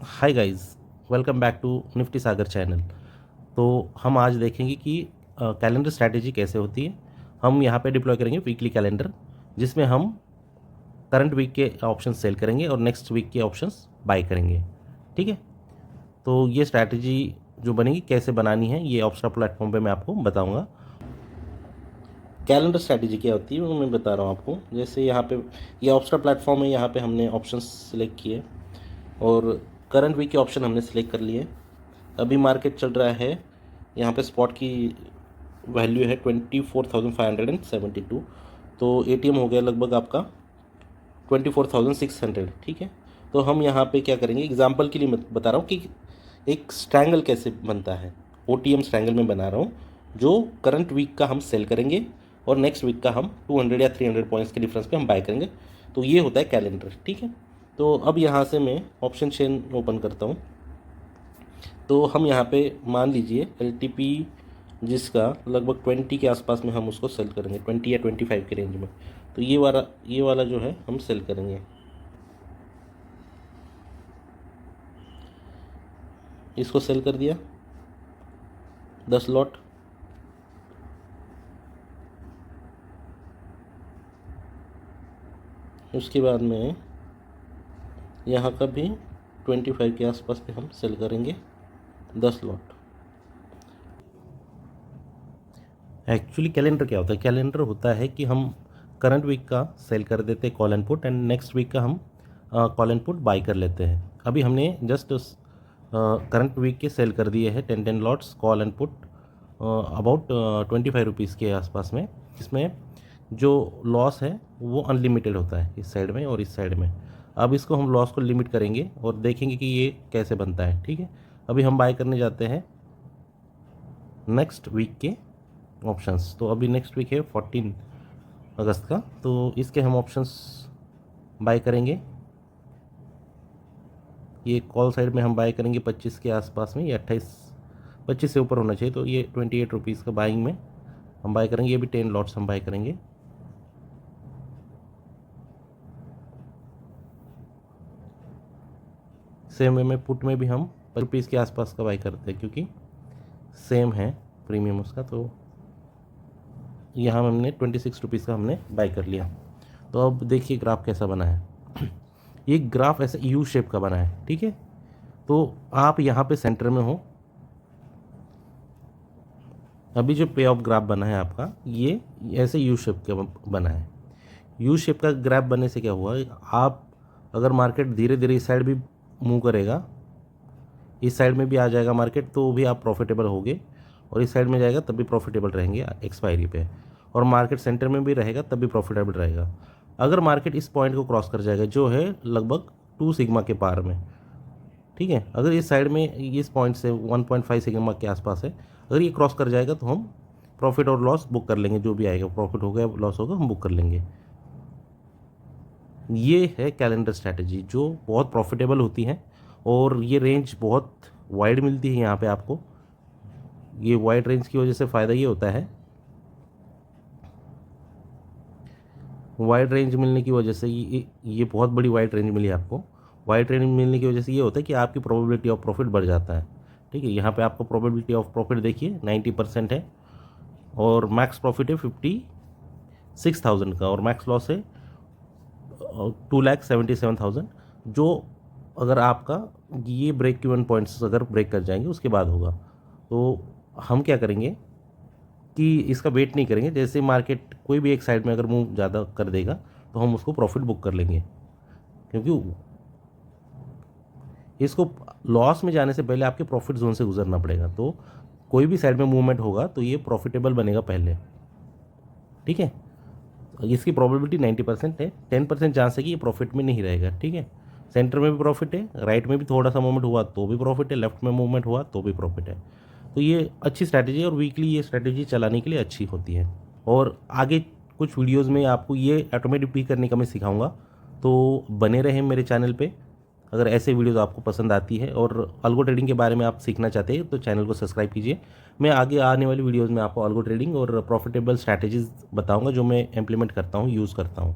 Hi guys, welcome back to Nifty Sagar channel. तो हम आज देखेंगे कि कैलेंडर स्ट्रैटेजी कैसे होती है। हम यहाँ पे डिप्लॉय करेंगे वीकली कैलेंडर, जिसमें हम करंट वीक के ऑप्शंस सेल करेंगे और नेक्स्ट वीक के ऑप्शंस बाय करेंगे। ठीक है, तो ये स्ट्रैटेजी जो बनेगी कैसे बनानी है ये ऑप्शनल प्लेटफॉर्म पे मैं आपको बताऊँगा। कैलेंडर स्ट्रैटेजी क्या होती है वो मैं बता रहा हूँ आपको। जैसे यहाँ पे ये ऑप्शनल प्लेटफॉर्म है, यहाँ पे हमने ऑप्शंस सिलेक्ट किए और करंट वीक के ऑप्शन हमने सिलेक्ट कर लिए। अभी मार्केट चल रहा है, यहाँ पे स्पॉट की वैल्यू है 24,572, तो एटीएम हो गया लगभग आपका 24,600। ठीक है, तो हम यहाँ पे क्या करेंगे, एग्जांपल के लिए मैं बता रहा हूँ कि एक स्ट्रैंगल कैसे बनता है। ओटीएम स्ट्रैंगल में बना रहा हूँ, जो करंट वीक का हम सेल करेंगे और नेक्स्ट वीक का हम 200 या 300 पॉइंट्स के डिफरेंस पे हम बाय करेंगे। तो ये होता है कैलेंडर। ठीक है, तो अब यहाँ से मैं ऑप्शन चेन ओपन करता हूँ। तो हम यहाँ पे मान लीजिए एलटीपी जिसका लगभग 20 के आसपास में हम उसको सेल करेंगे, 20 या 25 के रेंज में। तो ये वाला जो है हम सेल करेंगे। इसको सेल कर दिया 10 लॉट। उसके बाद में यहाँ का भी 25 के आसपास पे हम सेल करेंगे 10 लॉट। एक्चुअली कैलेंडर क्या होता है? कैलेंडर होता है कि हम करंट वीक का सेल कर देते हैं call and put, and next week का हम कॉल एंड पुट बाई कर लेते हैं। अभी हमने जस्ट करंट वीक के सेल कर दिए हैं 10 lots call and put about 25 rupees के आसपास में। इसमें जो लॉस है वो अनलिमिटेड होता है इस साइड में और इस साइड में। अब इसको हम लॉस को लिमिट करेंगे और देखेंगे कि ये कैसे बनता है। ठीक है, अभी हम बाय करने जाते हैं नेक्स्ट वीक के ऑप्शंस। तो अभी नेक्स्ट वीक है 14 अगस्त का, तो इसके हम ऑप्शंस बाय करेंगे। ये कॉल साइड में हम बाय करेंगे 25 के आसपास में, ये 25 से ऊपर होना चाहिए। तो ये 28 रुपीज़ का बाइंग में हम बाय करेंगे। ये भी 10 लॉट्स हम बाय करेंगे। सेम वे में पुट में भी हम रुपीज़ के आसपास का बाय करते हैं, क्योंकि सेम है प्रीमियम उसका। तो यहाँ हमने 26 रुपीज़ का हमने बाय कर लिया। तो अब देखिए ग्राफ कैसा बना है। ये ग्राफ ऐसे यू शेप का बना है। ठीक है, तो आप यहाँ पे सेंटर में हो। अभी जो पे ऑफ ग्राफ बना है आपका, ये ऐसे यू शेप का बना है। यू शेप का ग्राफ बनने से क्या हुआ, आप अगर मार्केट धीरे धीरे इस साइड भी मूव करेगा, इस साइड में भी आ जाएगा मार्केट, तो भी आप प्रॉफिटेबल होगे, और इस साइड में जाएगा तब भी प्रॉफिटेबल रहेंगे एक्सपायरी पे, और मार्केट सेंटर में भी रहेगा तब भी प्रॉफिटेबल रहेगा। अगर मार्केट इस पॉइंट को क्रॉस कर जाएगा जो है लगभग 2 सिग्मा के पार में, ठीक है, अगर इस साइड में इस पॉइंट से 1.5 सिग्मा के आसपास है, अगर ये क्रॉस कर जाएगा तो हम प्रॉफिट और लॉस बुक कर लेंगे। जो भी आएगा, प्रॉफिट होगा या लॉस होगा, हम बुक कर लेंगे। ये है कैलेंडर स्ट्रैटेजी, जो बहुत प्रॉफिटेबल होती है, और ये रेंज बहुत वाइड मिलती है यहाँ पे आपको। ये वाइड रेंज की वजह से फ़ायदा ये होता है, वाइड रेंज मिलने की वजह से ये बहुत बड़ी वाइड रेंज मिली आपको। वाइड रेंज मिलने की वजह से ये होता है कि आपकी प्रोबेबिलिटी ऑफ प्रॉफिट बढ़ जाता है। ठीक है, यहाँ पे आपको प्रोबेबिलिटी ऑफ प्रॉफिट देखिए 90% है, और मैक्स प्रॉफिट है 56,000 का, और मैक्स लॉस है 2,77,000। जो अगर आपका ये ब्रेक इवन पॉइंट्स अगर ब्रेक कर जाएंगे उसके बाद होगा। तो हम क्या करेंगे कि इसका वेट नहीं करेंगे। जैसे मार्केट कोई भी एक साइड में अगर मूव ज़्यादा कर देगा तो हम उसको प्रॉफिट बुक कर लेंगे, क्योंकि इसको लॉस में जाने से पहले आपके प्रॉफिट जोन से गुजरना पड़ेगा। तो कोई भी साइड में मूवमेंट होगा तो ये प्रॉफिटेबल बनेगा पहले। ठीक है, इसकी प्रोबेबिलिटी 90% है, 10% चांस है कि ये प्रॉफिट में नहीं रहेगा। ठीक है, सेंटर में भी प्रॉफिट है, राइट में भी थोड़ा सा मूवमेंट हुआ तो भी प्रॉफिट है, लेफ्ट में मूवमेंट हुआ तो भी प्रॉफिट है। तो ये अच्छी स्ट्रैटेजी है, और वीकली ये स्ट्रैटेजी चलाने के लिए अच्छी होती है। और आगे कुछ वीडियोज़ में आपको ये ऑटोमेटिक भी करने का मैं सिखाऊंगा, तो बने रहें मेरे चैनल पे। अगर ऐसे वीडियोज़ आपको पसंद आती है और अल्गो ट्रेडिंग के बारे में आप सीखना चाहते हैं तो चैनल को सब्सक्राइब कीजिए। मैं आगे आने वाली वीडियोज़ में आपको अल्गो ट्रेडिंग और प्रॉफिटेबल स्ट्रैटेजीज़ बताऊंगा, जो मैं इम्प्लीमेंट करता हूँ, यूज़ करता हूँ।